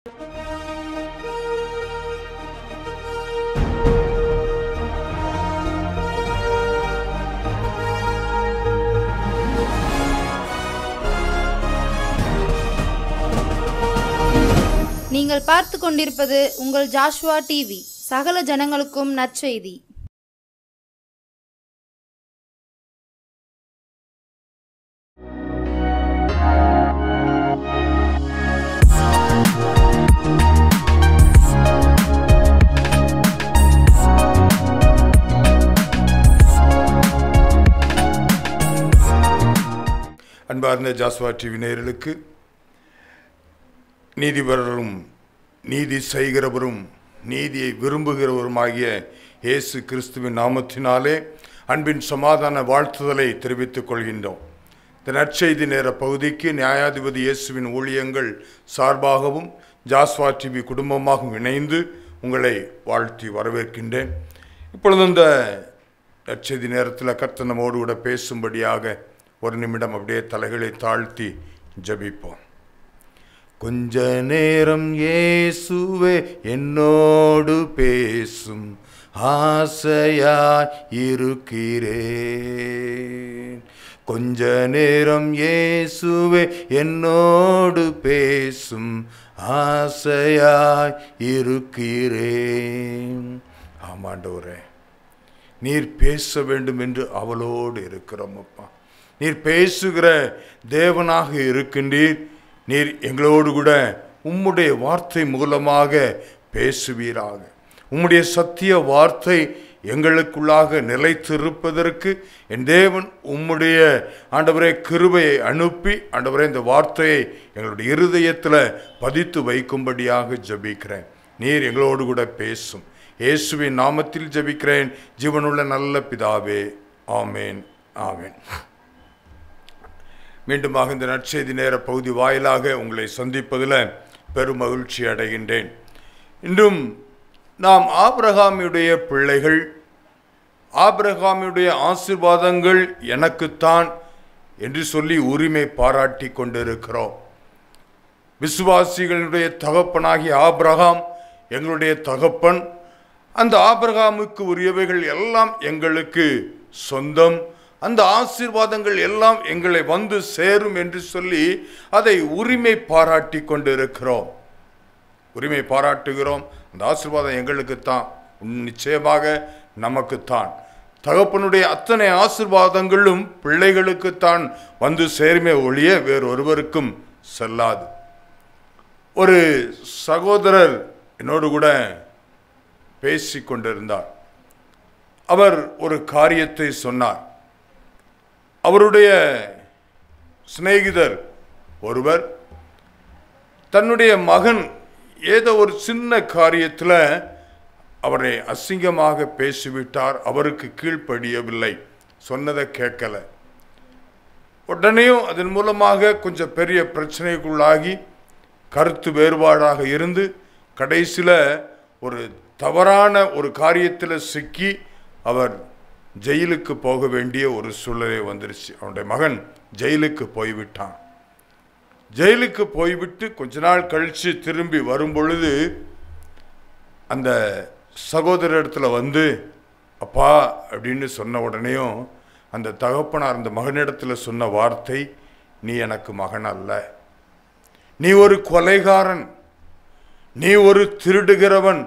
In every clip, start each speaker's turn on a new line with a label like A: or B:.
A: நீங்கள் பார்த்து கொண்டிருப்பது உங்கள் ஜாஷ்வா டிவி. சகல ஜனங்களுக்கும் நற்செய்தி.
B: அன்பார்ந்த ஜாஷ்வா டிவி நேயர்களுக்கு நீதிபரரும் நீதி செய்கிறவரும் நீதியை விரும்புகிறவருமாகிய இயேசு கிறிஸ்துவின் நாமத்தினாலே அன்பின் சமாதான வாழ்த்துதலை தெரிவித்துக் கொள்கின்றோம். இந்த நற்செய்தி நேர பகுதிக்கு நியாயாதிபதி இயேசுவின் ஊழியங்கள் சார்பாகவும் ஜாஷ்வா டிவி குடும்பமாகவும் இணைந்து உங்களை வாழ்த்தி வரவேற்கின்றேன். இப்பொழுது இந்த நற்செய்தி நேரத்தில் கர்த்தர் நம்மோடு கூட பேசும்படியாக ஒரு நிமிடம் அப்படியே தலைகளை தாழ்த்தி ஜெபிப்போம். கொஞ்ச நேரம் இயேசுவே என்னோடு பேசும், ஆசையாய் இருக்கிறேன். கொஞ்ச நேரம் இயேசுவே என்னோடு பேசும், ஆசையாய் இருக்கிறேன். ஆமாண்டவரே, நீர் பேச வேண்டும் என்று அவளோடு இருக்கிறோம் அப்பா. நீர் பேசுகிற தேவனாக இருக்கின்றீர். நீர் எங்களோடு கூட உம்முடைய வார்த்தை மூலமாக பேசுவீராக. உம்முடைய சத்திய வார்த்தை எங்களுக்குள்ளாக நிலைத்திருப்பதற்கு என் தேவன் உம்முடைய ஆண்டவரே கிருபையை அனுப்பி ஆண்டவரே இந்த வார்த்தையை எங்களுடைய இருதயத்தில் பதித்து வைக்கும்படியாக ஜெபிக்கிறேன். நீர் எங்களோடு கூட பேசும். இயேசுவின் நாமத்தில் ஜெபிக்கிறேன் ஜீவனுள்ள நல்ல பிதாவே, ஆமேன் ஆமேன். மீண்டுமாக இந்த நற்செய்தி நேர பகுதி வாயிலாக உங்களை சந்திப்பதில் பெரும் மகிழ்ச்சி அடைகின்றேன். இன்றும் நாம் ஆபிரகாமுடைய பிள்ளைகள், ஆபிரகாமுடைய ஆசீர்வாதங்கள் எனக்குத்தான் என்று சொல்லி உரிமை பாராட்டி கொண்டிருக்கிறோம். விசுவாசிகளுடைய தகப்பனாகிய ஆபிரகாம் எங்களுடைய தகப்பன். அந்த ஆபிரகாமுக்கு உரியவைகள் எல்லாம் எங்களுக்கு சொந்தம். அந்த ஆசீர்வாதங்கள் எல்லாம் எங்களை வந்து சேரும் என்று சொல்லி அதை உரிமை பாராட்டி கொண்டிருக்கிறோம். உரிமை பாராட்டுகிறோம். அந்த ஆசீர்வாதம் எங்களுக்குத்தான், நிச்சயமாக நமக்குத்தான். தகப்பனுடைய அத்தனை ஆசீர்வாதங்களும் பிள்ளைகளுக்குத்தான் வந்து சேருமே ஒழிய வேறொருவருக்கும் செல்லாது. ஒரு சகோதரர் என்னோடு கூட பேசி கொண்டிருந்தார். அவர் ஒரு காரியத்தை சொன்னார். அவருடைய சிநேகிதர் ஒருவர் தன்னுடைய மகன் ஏதோ ஒரு சின்ன காரியத்தில் அவரை அசிங்கமாக பேசிவிட்டார். அவருக்கு கீழ்ப்படியவில்லை, சொன்னதை கேட்கல. உடனேயும் அதன் மூலமாக கொஞ்சம் பெரிய பிரச்சனைக்குள்ளாகி கருத்து வேறுபாடாக இருந்து கடைசியில் ஒரு தவறான ஒரு காரியத்தில் சிக்கி அவர் ஜெயிலுக்கு போக வேண்டிய ஒரு சூழ்நிலை வந்துருச்சு. அவனுடைய மகன் ஜெயிலுக்கு போய்விட்டான். ஜெயிலுக்கு போய்விட்டு கொஞ்ச நாள் கழித்து திரும்பி வரும் பொழுது அந்த சகோதரத்தில் வந்து அப்பா அப்படின்னு சொன்ன உடனேயும் அந்த தகப்பனார் அந்த மகனிடத்தில் சொன்ன வார்த்தை, நீ எனக்கு மகன் அல்ல, நீ ஒரு கொலைகாரன், நீ ஒரு திருடுகிறவன்,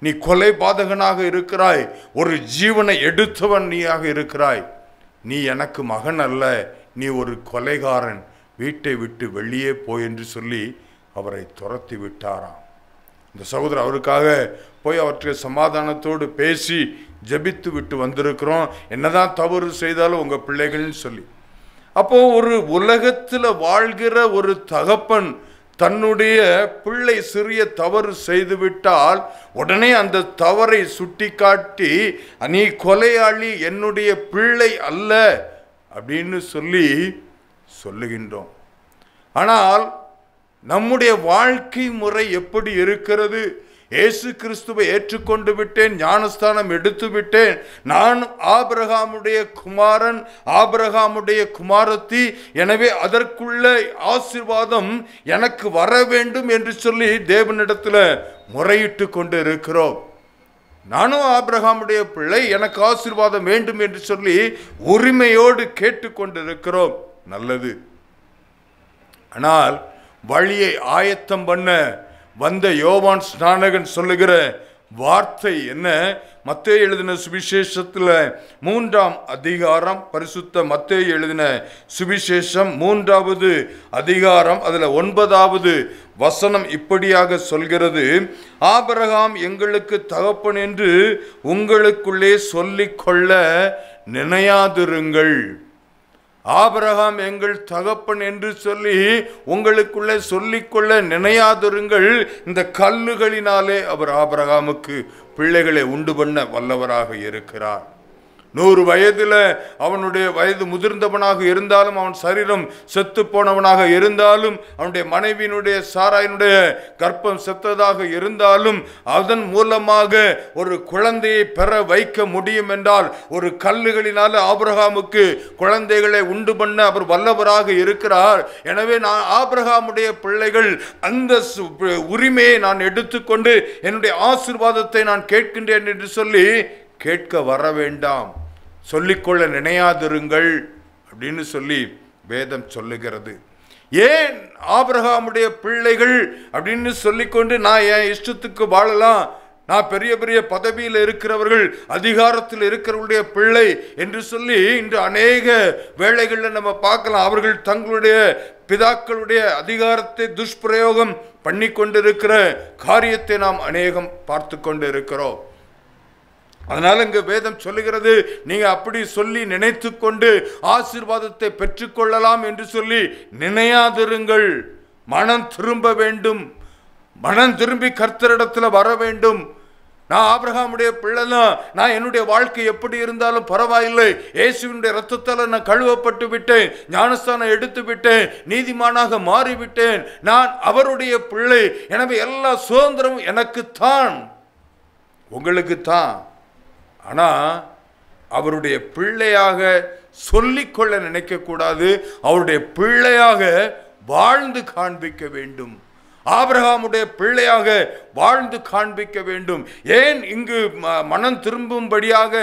B: நீ கொலை பாதகனாக இருக்கிறாய், ஒரு ஜீவனை எடுத்தவன் நீயாக இருக்கிறாய், நீ எனக்கு மகன் அல்ல, நீ ஒரு கொலைகாரன், வீட்டை விட்டு வெளியே போய் என்று சொல்லி அவரை துரத்தி விட்டாராம். இந்த சகோதரர் அவருக்காக போய் அவற்றை சமாதானத்தோடு பேசி ஜெபித்து விட்டு வந்திருக்கிறோம். என்னதான் தவறு செய்தாலும் உங்கள் பிள்ளைகள்னு சொல்லி. அப்போ ஒரு உலகத்தில் வாழ்கிற ஒரு தகப்பன் தன்னுடைய பிள்ளை சிறிய தவறு செய்துவிட்டால் உடனே அந்த தவறை சுட்டி காட்டி, நீ கொலையாளி, என்னுடைய பிள்ளை அல்ல அப்படின்னு சொல்லி சொல்லுகின்றோம். ஆனால் நம்முடைய வாழ்க்கை முறை எப்படி இருக்கிறது இயேசு கிறிஸ்துவை ஏற்றுக்கொண்டு விட்டேன், ஞானஸ்தானம் எடுத்து விட்டேன், நான் ஆபிரகாமுடைய குமாரன், ஆபிரகாமுடைய குமாரத்தி, எனவே அதற்குள்ள ஆசீர்வாதம் எனக்கு வர வேண்டும் என்று சொல்லி தேவனிடத்தில் முறையிட்டு கொண்டு இருக்கிறோம். நானும் ஆபிரகாமுடைய பிள்ளை, எனக்கு ஆசீர்வாதம் வேண்டும் என்று சொல்லி உரிமையோடு கேட்டுக்கொண்டிருக்கிறோம். நல்லது. ஆனால் வழியை ஆயத்தம் பண்ண வந்த யோவான் ஸ்நானகன் சொல்லுகிற வார்த்தை என்ன? மத்தேயு எழுதின சுவிசேஷத்தில் 3ஆம் அதிகாரம், பரிசுத்த மத்தேயு எழுதின சுவிசேஷம் 3வது அதிகாரம், அதில் 9வது வசனம் இப்படியாக சொல்கிறது: ஆபிரகாம் எங்களுக்கு தகப்பன் என்று உங்களுக்குள்ளே சொல்லிக்கொள்ள நினையாதிருங்கள். ஆபிரகாம் எங்கள் தகப்பன் என்று சொல்லி உங்களுக்குள்ளே சொல்லிக்கொள்ள நினையாதிருங்கள். இந்த கல்லுகளினாலே அவர் ஆபிரகாமுக்கு பிள்ளைகளை உண்டு பண்ண வல்லவராக இருக்கிறார். 100 வயதில் அவனுடைய வயது முதிர்ந்தவனாக இருந்தாலும், அவன் சரீரம் செத்து போனவனாக இருந்தாலும், அவனுடைய மனைவியினுடைய சாராயினுடைய கர்ப்பம் செத்ததாக இருந்தாலும், அதன் மூலமாக ஒரு குழந்தையை பெற வைக்க முடியும் என்றால், ஒரு கல்லுகளினால ஆபிரகாமுக்கு குழந்தைகளை உண்டு பண்ண அவர் வல்லவராக இருக்கிறார். எனவே நான் ஆபிரகாமுடைய பிள்ளைகள், அந்த உரிமையை நான் எடுத்துக்கொண்டு என்னுடைய ஆசீர்வாதத்தை நான் கேட்கின்றேன் என்று சொல்லி கேட்க வர வேண்டாம், சொல்லிக்கொள்ள நினையாதிருங்கள் அப்படின்னு சொல்லி வேதம் சொல்லுகிறது. ஏன் ஆபிரகாமுடைய பிள்ளைகள் அப்படின்னு சொல்லிக்கொண்டு நான் என் இஷ்டத்துக்கு வாழலாம், நான் பெரிய பெரிய பதவியில் இருக்கிறவர்கள், அதிகாரத்தில் இருக்கிறவருடைய பிள்ளை என்று சொல்லி இன்று அநேக வேளைகளில் நம்ம பார்க்கலாம். அவர்கள் தங்களுடைய பிதாக்களுடைய அதிகாரத்தை துஷ்பிரயோகம் பண்ணி கொண்டிருக்கிற காரியத்தை நாம் அநேகம் பார்த்து கொண்டு இருக்கிறோம். அதனால இங்க வேதம் சொல்லுகிறது, நீங்க அப்படி சொல்லி நினைத்து கொண்டு ஆசீர்வாதத்தை பெற்றுக்கொள்ளலாம் என்று சொல்லி நினையாதிருங்கள். மனம் திரும்ப வேண்டும், மனம் திரும்பி கர்த்தரிடத்தில் வர வேண்டும். நான் ஆபிரகாமுடைய பிள்ளைதான், நான் என்னுடைய வாழ்க்கை எப்படி இருந்தாலும் பரவாயில்லை, இயேசுவினுடைய ரத்தத்தால் நான் கழுவப்பட்டு விட்டேன், ஞானஸ்தானம் எடுத்து விட்டேன், நீதிமானாக மாறிவிட்டேன், நான் அவருடைய பிள்ளை, எனவே எல்லா சுதந்திரமும் எனக்குத்தான், உங்களுக்குத்தான். ஆனால் அவருடைய பிள்ளையாக சொல்லிக்கொள்ள நினைக்கக்கூடாது, அவருடைய பிள்ளையாக வாழ்ந்து காண்பிக்க வேண்டும். ஆபிரகாமுடைய பிள்ளையாக வாழ்ந்து காண்பிக்க வேண்டும். ஏன் இங்கு மனம் திரும்பும்படியாக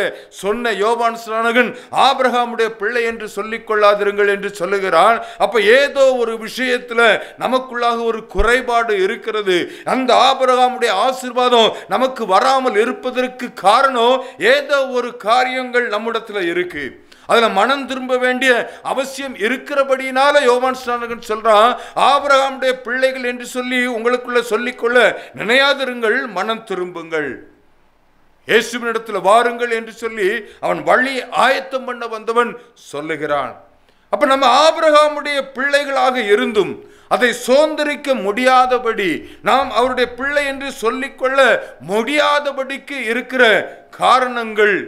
B: சொன்ன யோவான் ஸ்நானகன் ஆபிரகாமுடைய பிள்ளை என்று சொல்லிக் கொள்ளாதிருங்கள் என்று சொல்லுகிறான். அப்ப ஏதோ ஒரு விஷயத்துல நமக்குள்ளாக ஒரு குறைபாடு இருக்கிறது. அந்த ஆபிரகாமுடைய ஆசீர்வாதம் நமக்கு வராமல் இருப்பதற்கு காரணம் ஏதோ ஒரு காரியங்கள் நம்மிடத்துல இருக்கு. அதுல மனம் திரும்ப வேண்டிய அவசியம் இருக்கிறபடினால யோவான் ஸ்நானகன் சொல்றான், ஆபிரகாமுடைய பிள்ளைகள் என்று சொல்லி உங்களுக்குள்ள சொல்லிக்கொள்ள நினையாதிருங்கள், மனம் திரும்புங்கள், இயேசுவினிடத்தில் வாருங்கள் என்று சொல்லி அவன் வழி ஆயத்தம் பண்ண வந்தவன் சொல்லுகிறான். அப்ப நம்ம ஆபிரகாமுடைய பிள்ளைகளாக இருந்தும் அதை சுதந்திரிக்க முடியாதபடி, நாம் அவருடைய பிள்ளை என்று சொல்லிக்கொள்ள முடியாதபடிக்கு இருக்கிற காரணங்கள்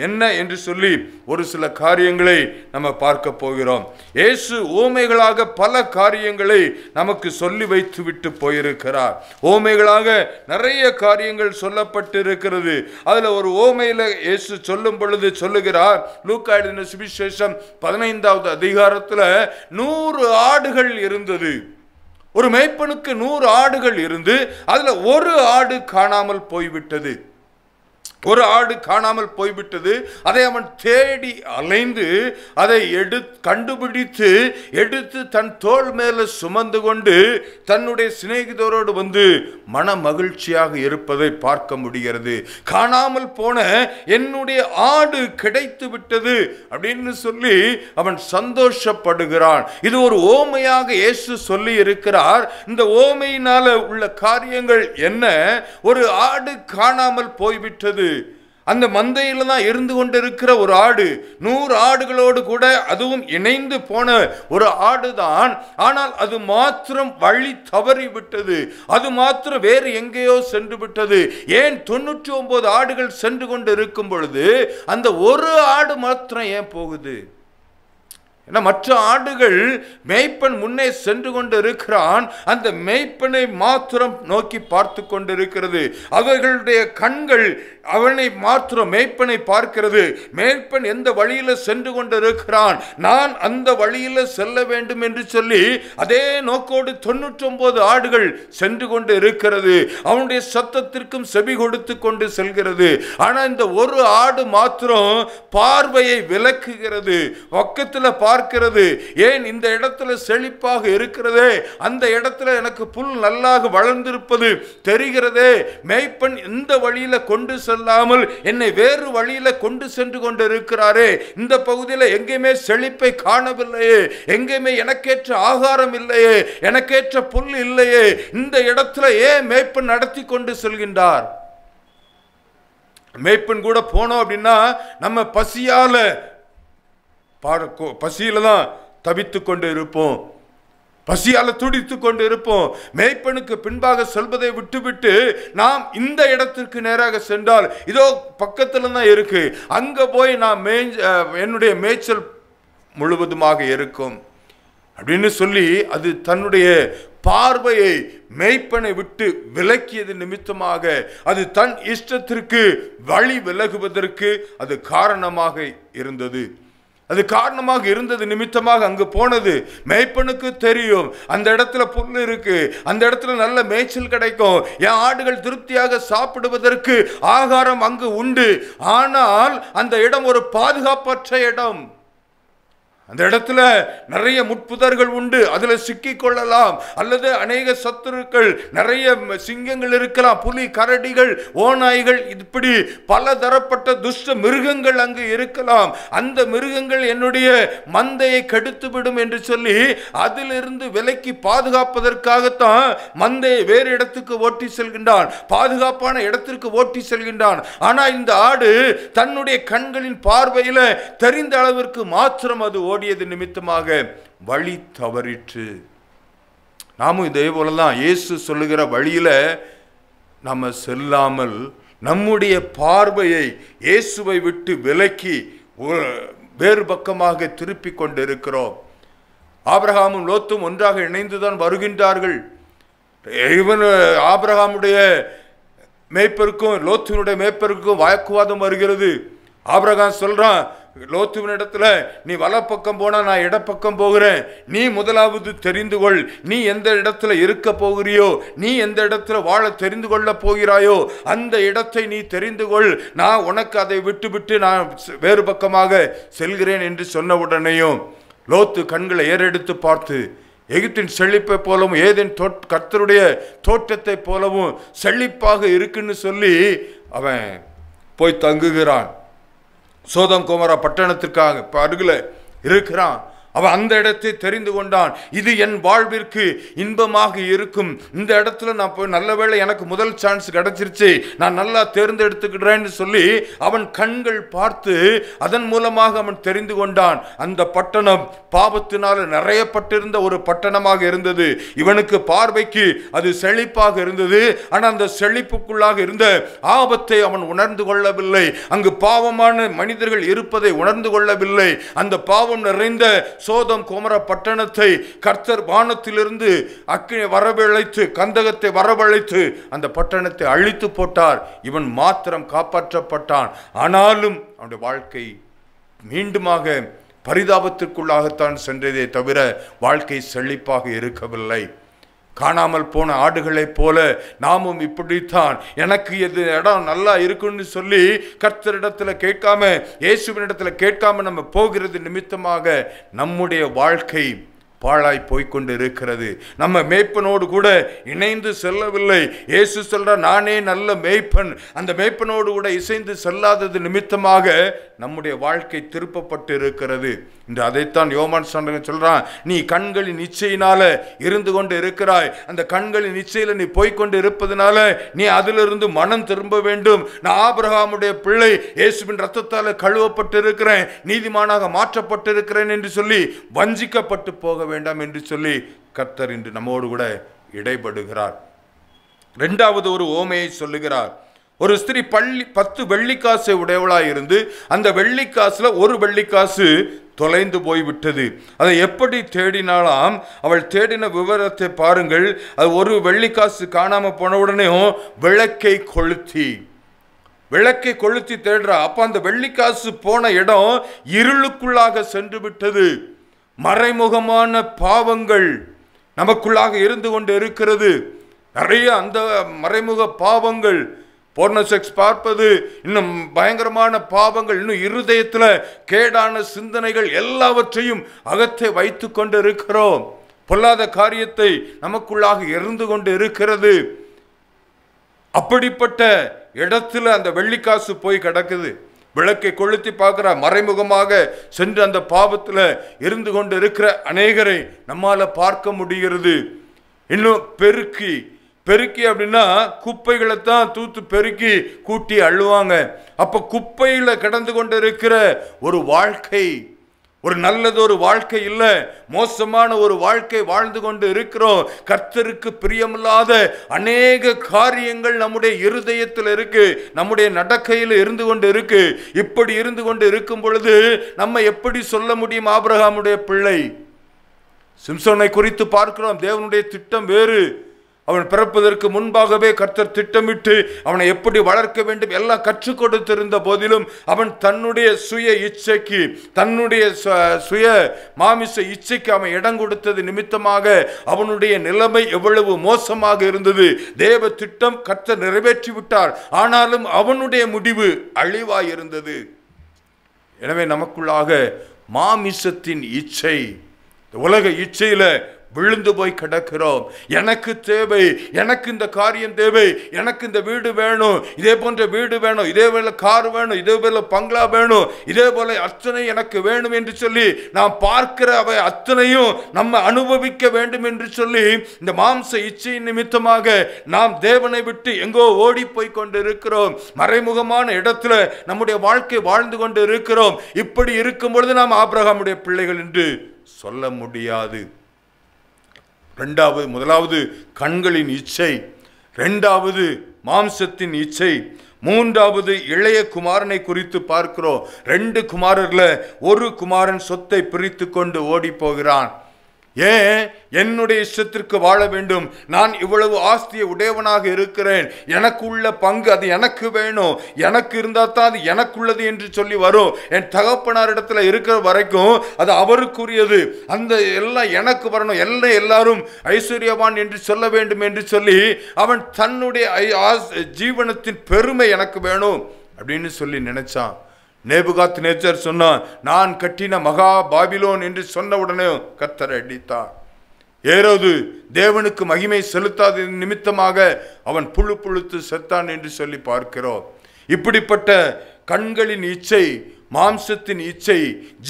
B: என்ன என்று சொல்லி ஒரு சில காரியங்களை நம்ம பார்க்க போகிறோம். இயேசு ஊமைகளாக பல காரியங்களை நமக்கு சொல்லி வைத்து விட்டு போயிருக்கிறார். ஊமைகளாக நிறைய காரியங்கள் சொல்லப்பட்டிருக்கிறது. அதுல ஒரு ஊமையில இயேசு சொல்லும் பொழுது சொல்லுகிறார், லூக்கா எழுதின சுவிசேஷம் 15வது அதிகாரத்துல 100 ஆடுகள் இருந்தது. ஒரு மேய்ப்பனுக்கு 100 ஆடுகள் இருந்து அதுல ஒரு ஆடு காணாமல் போய்விட்டது. ஒரு ஆடு காணாமல் போய்விட்டது. அதை அவன் தேடி அலைந்து அதை கண்டுபிடித்து எடுத்து தன் தோள் மேல சுமந்து கொண்டு தன்னுடைய சிநேகிதரோடு வந்து மன மகிழ்ச்சியாக இருப்பதை பார்க்க முடிகிறது. காணாமல் போன என்னுடைய ஆடு கிடைத்து விட்டது அப்படின்னு சொல்லி அவன் சந்தோஷப்படுகிறான். இது ஒரு ஓமையாக இயேசு சொல்லி இருக்கிறார். இந்த ஓமையினால உள்ள காரியங்கள் என்ன? ஒரு ஆடு காணாமல் போய்விட்டது. அந்த மந்தையில தான் இருந்து கொண்டிருக்கிற ஒரு ஆடு, 100 ஆடுகளோடு கூட அதுவும் இணைந்து போன ஒரு ஆடுதான். ஆனால் அது மாத்திரம் வழி தவறி விட்டது. அது மாத்திரம் வேறு எங்கேயோ சென்று விட்டது. ஏன் 99 ஆடுகள் சென்று கொண்டு இருக்கும் பொழுது அந்த ஒரு ஆடு மாத்திரம் ஏன் போகுது? ஏன்னா மற்ற ஆடுகள் மேய்ப்பன் முன்னே சென்று கொண்டு இருக்கிறான், அந்த மேய்ப்பனை மாத்திரம் நோக்கி பார்த்து கொண்டு இருக்கிறது. அவர்களுடைய கண்கள் அவனை மாத்திரம் மேய்ப்பனை பார்க்கிறது. மேய்ப்பன் எந்த வழியில சென்று கொண்டு இருக்கிறான், நான் அந்த வழியில செல்ல வேண்டும் என்று சொல்லி அதே நோக்கோடு 99 ஆடுகள் சென்று கொண்டு இருக்கிறது. அவனுடைய சத்தத்திற்கும் செவி கொடுத்து கொண்டு செல்கிறது. ஆனா இந்த ஒரு ஆடு மாத்திரம் பார்வையை விலக்குகிறது, பக்கத்துல பார்க்கிறது. ஏன் இந்த இடத்துல செழிப்பாக இருக்கிறதே, அந்த இடத்துல எனக்கு புல் நல்லாக வளர்ந்திருப்பது தெரிகிறதே, மேய்ப்பன் இந்த வழியில கொண்டு செல்லாமல் என்னை வேறு வழியில கொண்டு சென்று கொண்டு இருக்கிறாரே, இந்த பகுதியில் எங்கேயுமே செழிப்பை காணவில்லையே, எங்கேயுமே எனக்கேற்ற ஆகாரம் இல்லையே, எனக்கேற்ற புல் இல்லையே, இந்த இடத்துல ஏன் மேய்ப்பன் நடத்தி கொண்டு செல்கின்றார்? மேய்ப்பன் கூட போனோம் அப்படின்னா நம்ம பசியில தான் தவித்து கொண்டு இருப்போம், பசியால துடித்து கொண்டு இருப்போம். மேய்ப்பனுக்கு பின்பாக செல்வதை விட்டுவிட்டு நாம் இந்த இடத்திற்கு நேராக சென்றால் இதோ பக்கத்துல தான் இருக்கு, அங்க போய் நான் என்னுடைய மேய்ச்சல் முழுவதுமாக இருக்கும் அப்படின்னு சொல்லி அது தன்னுடைய பார்வையை மேய்ப்பனை விட்டு விலக்கியது நிமித்தமாக அது தன் இஷ்டத்திற்கு வழி விலகுவதற்கு அது காரணமாக இருந்தது. அது காரணமாக இருந்தது நிமித்தமாக அங்கு போனது. மேய்ப்பனுக்கு தெரியும் அந்த இடத்துல புல் இருக்கு, அந்த இடத்துல நல்ல மேய்ச்சல் கிடைக்கும், என் ஆடுகள் திருப்தியாக சாப்பிடுவதற்கு ஆகாரம் அங்கு உண்டு. ஆனால் அந்த இடம் ஒரு பாதுகாப்பற்ற இடம். அந்த இடத்துல நிறைய முட்புதர்கள் உண்டு, அதுல சிக்கிக் கொள்ளலாம், அல்லது அநேக சத்துருக்கள், நிறைய சிங்கங்கள் இருக்கலாம், புலி, கரடிகள், ஓநாய்கள், இப்படி பல தரப்பட்ட துஷ்ட மிருகங்கள் அங்கு இருக்கலாம். அந்த மிருகங்கள் என்னுடைய மந்தையை கெடுத்துவிடும் என்று சொல்லி அதிலிருந்து விலக்கி பாதுகாப்பதற்காகத்தான் மந்தையை வேறு இடத்துக்கு ஓட்டி செல்கின்றான், பாதுகாப்பான இடத்திற்கு ஓட்டி செல்கின்றான். ஆனா இந்த ஆடு தன்னுடைய கண்களின் பார்வையில தெரிந்த அளவிற்கு மாத்திரம் அது ஓடியது நிமித்தமாக வழி தவறிற்று. நாமும் இதே போலதான் இயேசு சொல்லுகிற வழியில நம்ம செல்லாமல் நம்முடைய பார்வையை இயேசுவை விட்டு விலக்கி வேறு பக்கமாக திருப்பி கொண்டிருக்கிறோம். ஆபிரகாமும் லோத்தும் ஒன்றாக இணைந்துதான் வருகின்றார்கள். ஆபிரகாமுடைய மேய்ப்பருக்கும் லோத்துவினுடைய மேய்ப்பருக்கும் வாக்குவாதம் வருகிறது. ஆபிரகாம் சொல்றான் லோத்துவின் இடத்துல, நீ வலப்பக்கம் போனா நான் இடப்பக்கம் போகிறேன், நீ முதலாவது தெரிந்து கொள், நீ எந்த இடத்துல இருக்க போகிறியோ, நீ எந்த இடத்துல வாழ தெரிந்து கொள்ள போகிறாயோ அந்த இடத்தை நீ தெரிந்து கொள், நான் உனக்கு அதை விட்டு நான் வேறு பக்கமாக செல்கிறேன் என்று சொன்ன உடனேயும் லோத்து கண்களை ஏறெடுத்து பார்த்து எகிப்தின் செழிப்பை போலவும் ஏதேன் கர்த்தருடைய தோட்டத்தை போலவும் செழிப்பாக இருக்குன்னு சொல்லி அவன் போய் தங்குகிறான். சோதம் கோமரா பட்டணத்திற்காக அருகில இருக்கிறான். அவன் அந்த இடத்தை தெரிந்து கொண்டான், இது என் வாழ்விற்கு இன்பமாக இருக்கும், இந்த இடத்துல நான் போய் நல்ல வேளை எனக்கு முதல் சான்ஸ் கிடைச்சிருச்சு, நான் நல்லா தேர்ந்தெடுத்துக்கிறேன்னு சொல்லி அவன் கண்கள் பார்த்து அதன் மூலமாக அவன் தெரிந்து கொண்டான். அந்த பட்டணம் பாவத்தினால நிறையப்பட்டிருந்த ஒரு பட்டணமாக இருந்தது. இவனுக்கு பார்வைக்கு அது செழிப்பாக இருந்தது. ஆனால் அந்த செழிப்புக்குள்ளாக இருந்த ஆபத்தை அவன் உணர்ந்து கொள்ளவில்லை. அங்கு பாவமான மனிதர்கள் இருப்பதை உணர்ந்து கொள்ளவில்லை. அந்த பாவம் நிறைந்த சோதம் கோமரா பட்டணத்தை கர்த்தர் வானத்திலிருந்து அக்கினி வரவழைத்து, கந்தகத்தை வரவழைத்து அந்த பட்டணத்தை அழித்து போட்டார். இவன் மாத்திரம் காப்பாற்றப்பட்டான். ஆனாலும் அவனுடைய வாழ்க்கை மீண்டுமாக பரிதாபத்திற்குள்ளாகத்தான் சென்றதே தவிர வாழ்க்கை செழிப்பாக இருக்கவில்லை. காணாமல் போன ஆடுகளைப் போல நாமும் இப்படித்தான், எனக்கு எது இடம் நல்லா இருக்குன்னு சொல்லி கர்த்தரிடத்துல கேட்காம, இயேசுவினிடத்துல கேட்காம நம்ம போகிறது நிமித்தமாக நம்முடைய வாழ்க்கை பாழாய் போய்கொண்டு இருக்கிறது. நம்ம மேய்ப்பனோடு கூட இணைந்து செல்லவில்லை. இயேசு சொல்ற நானே நல்ல மேய்ப்பன், அந்த மேய்ப்பனோடு கூட இசைந்து செல்லாதது நிமித்தமாக நம்முடைய வாழ்க்கை திருப்பப்பட்டு இருக்கிறது. இன்று அதைத்தான் யோவான் சாண்டகன் சொல்றான், நீ கண்களின் இச்சையினால இருந்து கொண்டு இருக்கிறாய், அந்த கண்களின் இச்சையில நீ போய்கொண்டு இருப்பதனால நீ அதிலிருந்து மனம் திரும்ப வேண்டும். நான் ஆபிரகாமுடைய பிள்ளை, இயேசுவின் ரத்தத்தால் கழுவப்பட்டு இருக்கிறேன், நீதிமானாக மாற்றப்பட்டு இருக்கிறேன் என்று சொல்லி வஞ்சிக்கப்பட்டு போக வேண்டாம் என்று சொல்லி கர்த்தர் இன்று நம்மோடு கூட இடைபடுகிறார். இரண்டாவது ஒரு ஓமையை சொல்லுகிறார். ஒரு ஸ்திரீ 10 வெள்ளிக்காசை உடையவளாய் இருந்து அந்த வெள்ளிக்காசுல ஒரு வெள்ளிக்காசு தொலைந்து போய்விட்டது. அதை எப்படி தேடினாலாம்? அவள் தேடின விவரத்தை பாருங்கள். அது ஒரு வெள்ளிக்காசு காணாம போன உடனே விளக்கை கொளுத்தி தேடுறா. அப்ப அந்த வெள்ளிக்காசு போன இடம் இருளுக்குள்ளாக சென்று விட்டது. மறைமுகமான பாவங்கள் நமக்குள்ளாக இருந்து கொண்டு இருக்கிறது. நிறைய அந்த மறைமுக பாவங்கள், போர்னோசெக்ஸ் பார்ப்பது, இன்னும் பயங்கரமான பாவங்கள், இன்னும் இருதயத்தில் கேடான சிந்தனைகள் எல்லாவற்றையும் அகத்தை வைத்து கொண்டு இருக்கிறோம். பொல்லாத காரியத்தை நமக்குள்ளாக இருந்து கொண்டு இருக்கிறது. அப்படிப்பட்ட இடத்துல அந்த வெள்ளிக்காசு போய் கிடக்குது. விளக்கை கொளுத்தி பார்க்கிற மறைமுகமாக சென்று அந்த பாவத்தில் இருந்து கொண்டு இருக்கிற அநேகரை நம்மால பார்க்க முடிகிறது. இன்னும் பெருக்கி அப்படின்னா குப்பைகளை தான் தூத்து பெருக்கி கூட்டி அள்ளுவாங்க. அப்ப குப்பையில கிடந்து கொண்டு இருக்கிற ஒரு வாழ்க்கை, ஒரு நல்லது ஒரு வாழ்க்கை இல்ல, மோசமான ஒரு வாழ்க்கை வாழ்ந்து கொண்டு இருக்கிறோம். கர்த்தருக்கு பிரியமில்லாத அநேக காரியங்கள் நம்முடைய இருதயத்தில் இருக்கு, நம்முடைய நடக்கையில் இருந்து கொண்டு இருக்கு. இப்படி இருந்து கொண்டு இருக்கும் பொழுது நம்ம எப்படி சொல்ல முடியும் ஆபிரகாமுடைய பிள்ளை? சிம்சோனை குறித்து பார்க்கிறோம். தேவனுடைய திட்டம் வேறு. அவன் பிறப்பதற்கு முன்பாகவே கர்த்தர் திட்டமிட்டு அவனை எப்படி வளர்க்க வேண்டும் எல்லாம் கற்றுக் கொடுத்திருந்த போதிலும் அவன் தன்னுடைய சுய இச்சைக்கு, தன்னுடைய சுய மாமிச இச்சைக்கு அவன் இடம் கொடுத்தது நிமித்தமாக அவனுடைய நிலைமை எவ்வளவு மோசமாக இருந்தது. தேவ திட்டம் கர்த்தர் நிறைவேற்றி விட்டார், ஆனாலும் அவனுடைய முடிவு அழிவாய் இருந்தது. எனவே நமக்குள்ளாக மாமிசத்தின் இச்சை, உலக இச்சையில விழுந்து போய் கிடக்கிறோம். எனக்கு தேவை, எனக்கு இந்த காரியம் தேவை, எனக்கு இந்த வீடு வேணும், இதே போன்ற வீடு வேணும், இதே போல கார் வேணும், இதே போல பங்களா வேணும், இதே போல அத்தனை எனக்கு வேணும் என்று சொல்லி நாம் பார்க்கிற அவை அத்தனையும் நம்ம அனுபவிக்க வேண்டும் என்று சொல்லி இந்த மாம்ச இச்சையின் நிமித்தமாக நாம் தேவனை விட்டு எங்கோ ஓடி போய் கொண்டு இருக்கிறோம். மறைமுகமான இடத்துல நம்முடைய வாழ்க்கை வாழ்ந்து கொண்டு இருக்கிறோம். இப்படி இருக்கும் பொழுது நாம் ஆபிரகாமுடைய பிள்ளைகள் என்று சொல்ல முடியாது. முதலாவது கண்களின் இச்சை, இரண்டாவது மாம்சத்தின் இச்சை, மூன்றாவது இளைய குமாரனை குறித்து பார்க்கிறோம். 2 குமாரர்ல ஒரு குமாரன் சொத்தை பிரித்து கொண்டு ஓடி போகிறான். ஏன்? என்னுடைய இஷ்டத்திற்கு வாழ வேண்டும், நான் இவ்வளவு ஆஸ்தியை உடையவனாக இருக்கிறேன், எனக்கு உள்ள பங்கு அது எனக்கு வேணும், எனக்கு இருந்தால் தான் அது எனக்குள்ளது என்று சொல்லி வரும். என் தகப்பனார் இடத்துல இருக்கிற வரைக்கும் அது அவருக்குரியது, அந்த எல்லாம் எனக்கு வரணும், எல்லாரும் ஐஸ்வர்யவான் என்று சொல்ல வேண்டும் என்று சொல்லி அவன் தன்னுடைய ஜீவனத்தின் பெருமை எனக்கு வேணும் அப்படின்னு சொல்லி நினைச்சான். நேபுகாத்நேச்சர் சொன்னான், நான் கட்டின மகா பாபிலோன் என்று சொன்ன உடனே கர்த்தர் அடித்தார். ஏரோது தேவனுக்கு மகிமை செலுத்தாத நிமித்தமாக அவன் புழுத்து செத்தான் என்று சொல்லி பார்க்கிறோம். இப்படிப்பட்ட கண்களின் இச்சை, மாம்சத்தின் இச்சை,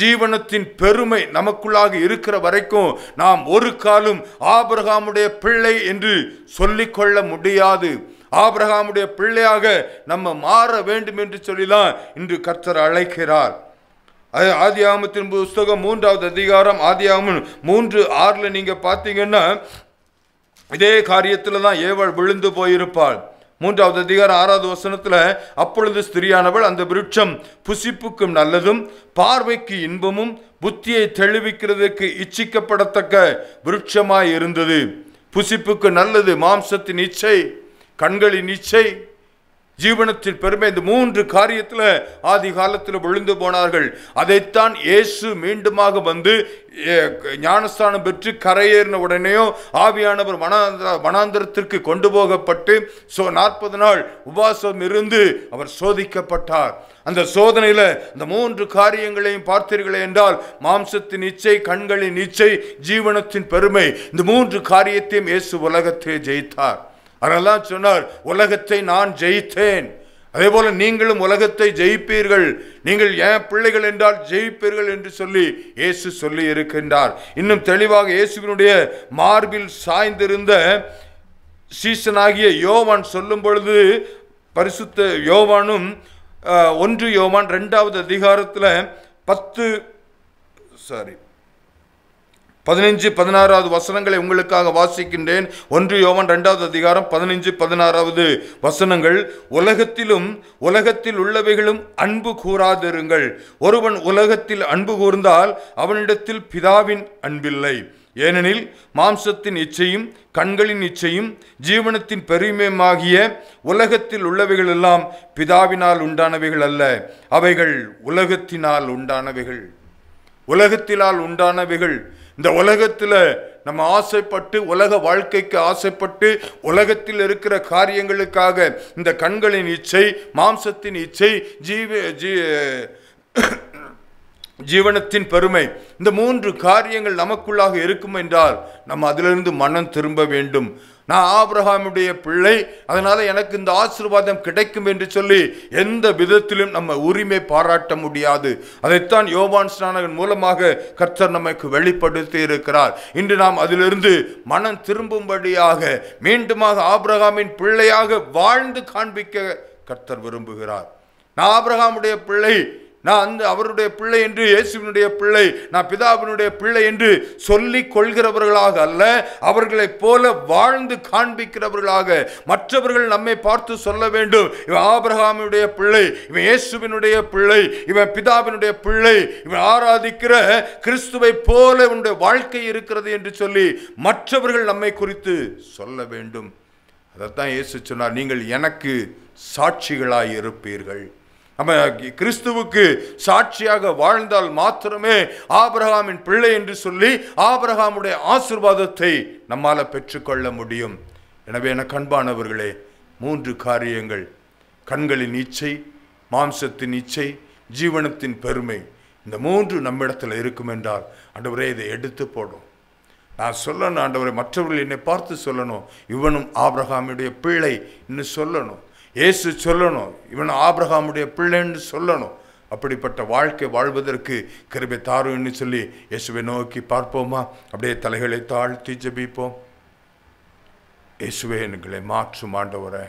B: ஜீவனத்தின் பெருமை நமக்குள்ளாக இருக்கிற வரைக்கும் நாம் ஒரு காலம் ஆபிரகாமுடைய பிள்ளை என்று சொல்லிக்கொள்ள முடியாது. ஆபிரகாமுடைய பிள்ளையாக நம்ம மாற வேண்டும் என்று சொல்லிதான் இன்று கர்த்தர் அழைக்கிறார். ஆதியாகமத்தின் புஸ்தகம் 3வது அதிகாரம், ஆதியாகமம் 3:6 நீங்க பார்த்தீங்கன்னா இதே காரியத்துல தான் ஏவல் விழுந்து போயிருப்பாள். 3வது அதிகாரம் 6வது வசனத்துல, அப்பொழுது ஸ்திரியானவள் அந்த விருட்சம் புசிப்புக்கும் நல்லதும் பார்வைக்கு இன்பமும் புத்தியை தெளிவிக்கிறதுக்கு இச்சிக்கப்படத்தக்க விருட்சமாய் இருந்தது. புசிப்புக்கு நல்லது மாம்சத்தின் இச்சை, கண்களின் இச்சை, ஜீவனத்தின் பெருமை, இந்த 3 காரியத்தில் ஆதி காலத்தில் விழுந்து போனார்கள். அதைத்தான் இயேசு மீண்டுமாக வந்து ஞானஸ்தானம் பெற்று கரையேறின உடனேயும் ஆவியானவர் வனாந்தரத்திற்கு கொண்டு போகப்பட்டு 40 நாள் உபவாசம் இருந்து அவர் சோதிக்கப்பட்டார். அந்த சோதனையில இந்த 3 காரியங்களையும் பார்த்தீர்களே என்றால், மாம்சத்தின் இச்சை, கண்களின் இச்சை, ஜீவனத்தின் பெருமை, இந்த 3 காரியத்தையும் இயேசு உலகத்தை ஜெயித்தார். அதெல்லாம் சொன்னார், உலகத்தை நான் ஜெயித்தேன், அதே போல நீங்களும் உலகத்தை ஜெயிப்பீர்கள், நீங்கள் என் பிள்ளைகள் என்றால் ஜெயிப்பீர்கள் என்று சொல்லி இயேசு சொல்லி இருக்கின்றார். இன்னும் தெளிவாக இயேசுவினுடைய மார்பில் சாய்ந்திருந்த சீசனாகிய யோவான் சொல்லும் பொழுது, பரிசுத்த யோவானும் 1 யோவான் 2வது அதிகாரத்தில் 15, 16 வசனங்களை உங்களுக்காக வாசிக்கின்றேன். 1 யோவான் 2வது அதிகாரம் 15, 16 வசனங்கள். உலகத்தில் உள்ளவைகளும் அன்பு கூறாதிருங்கள். ஒருவன் உலகத்தில் அன்பு கூர்ந்தால் அவனிடத்தில் பிதாவின் அன்பில்லை. ஏனெனில் மாம்சத்தின் இச்சையும் கண்களின் இச்சையும் ஜீவனத்தின் பெருமையுமாகிய உலகத்தில் உள்ளவைகள் எல்லாம் பிதாவினால் உண்டானவைகள் அல்ல, அவைகள் உலகத்தினால் உண்டானவைகள். உலகத்தினால் உண்டானவைகள். இந்த உலகத்தில் நம்ம ஆசைப்பட்டு, உலக வாழ்க்கைக்கு ஆசைப்பட்டு, உலகத்தில் இருக்கிற காரியங்களுக்காக இந்த கண்களின் இச்சை, மாம்சத்தின் இச்சை, ஜீவனத்தின் பெருமை, இந்த 3 காரியங்கள் நமக்குள்ளாக இருக்கும் என்றால் நம்ம அதிலிருந்து மனம் திரும்ப வேண்டும். நான் ஆபிரகாமுடைய பிள்ளை, அதனால எனக்கு இந்த ஆசீர்வாதம் கிடைக்கும் என்று சொல்லி எந்த விதத்திலும் நம்ம உரிமை பாராட்ட முடியாது. அதைத்தான் யோவான் ஸ்நானகன் மூலமாக கர்த்தர் நமக்கு வெளிப்படுத்தி இருக்கிறார். இன்று நாம் அதிலிருந்து மனம் திரும்பும்படியாக மீண்டுமாக ஆபிரகாமின் பிள்ளையாக வாழ்ந்து காண்பிக்க கர்த்தர் விரும்புகிறார். நான் ஆபிரகாமுடைய பிள்ளை, நான் அவருடைய பிள்ளை என்று, இயேசுவினுடைய பிள்ளை, நான் பிதாவினுடைய பிள்ளை என்று சொல்லிக் கொள்கிறவர்களாக அல்ல, அவர்களைப் போல வாழ்ந்து காண்பிக்கிறவர்களாக மற்றவர்கள் நம்மை பார்த்து சொல்ல வேண்டும், இவன் ஆபிரகாமுடைய பிள்ளை, இவன் இயேசுவினுடைய பிள்ளை, இவன் பிதாவினுடைய பிள்ளை, இவன் ஆராதிக்கிற கிறிஸ்துவை போல இவனுடைய வாழ்க்கை இருக்கிறது என்று சொல்லி மற்றவர்கள் நம்மை குறித்து சொல்ல வேண்டும். அதைத்தான் இயேசு சொன்னார், நீங்கள் எனக்கு சாட்சிகளாய் இருப்பீர்கள். நம்ம கிறிஸ்துவுக்கு சாட்சியாக வாழ்ந்தால் மாத்திரமே ஆபிரகாமின் பிள்ளை என்று சொல்லி ஆபிரகாமுடைய ஆசீர்வாதத்தை நம்மால் பெற்றுக்கொள்ள முடியும். எனவே எனக்கு அன்பானவர்களே, 3 காரியங்கள், கண்களின் இச்சை, மாம்சத்தின் இச்சை, ஜீவனத்தின் பெருமை, இந்த 3 நம்மிடத்தில் இருக்கும் என்றால் ஆண்டவரே இதை எடுத்து போடும். நான் சொல்லணும் ஆண்டவரே, மற்றவர்கள் என்னை பார்த்து சொல்லணும், இவனும் ஆபிரகாமுடைய பிள்ளை இன்னும் சொல்லணும். இயேசு சொல்லணும், இவன் ஆபிரகாமுடைய பிள்ளைன்னு சொல்லணும். அப்படிப்பட்ட வாழ்க்கை வாழ்வதற்கு கிருபை தாருன்னு சொல்லி இயேசுவை நோக்கி பார்ப்போமா? அப்படியே தலைகளை தாழ்த்தி ஜெபிப்போம். இயேசுவே, எங்களை மாற்றும் ஆண்டவரே.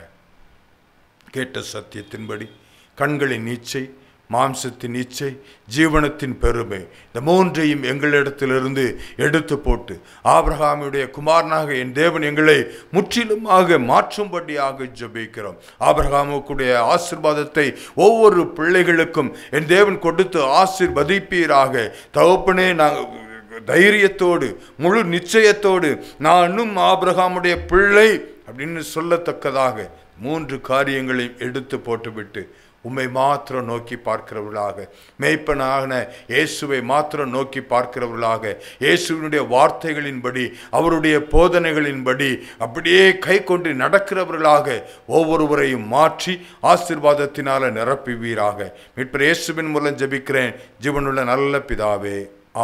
B: கேட்ட சத்தியத்தின்படி கண்களின் இச்சை, மாம்சத்தின் இச்சை, ஜீவனத்தின் பெருமை, இந்த 3ஐயும் எங்களிடத்திலிருந்து எடுத்து போட்டு ஆபிரகாமுடைய குமாரனாக என் தேவன் எங்களை முற்றிலுமாக மாற்றும்படியாக ஜெபிக்கிறோம். ஆபிரகாமுடைய ஆசீர்வாதத்தை ஒவ்வொரு பிள்ளைகளுக்கும் என் தேவன் கொடுத்து ஆசீர்வதிப்பீராக. தகப்பனே, நாங்கள் தைரியத்தோடு, முழு நிச்சயத்தோடு நானும் ஆபிரகாமுடைய பிள்ளை அப்படின்னு சொல்லத்தக்கதாக 3 காரியங்களையும் எடுத்து போட்டுவிட்டு உம்மை மாத்திரம் நோக்கி பார்க்கிறவர்களாக, மேய்ப்பனான இயேசுவை மாத்திரம் நோக்கி பார்க்கிறவர்களாக, இயேசுவினுடைய வார்த்தைகளின்படி, அவருடைய போதனைகளின்படி அப்படியே கை கொண்டு நடக்கிறவர்களாக ஒவ்வொருவரையும் மாற்றி ஆசீர்வாதத்தினால நிரப்புவீராக. மீட்பர் இயேசுவின் மூலம் ஜெபிக்கிறேன் ஜீவனுள்ள நல்ல பிதாவே.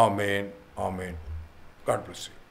B: ஆமேன், ஆமேன். God bless you.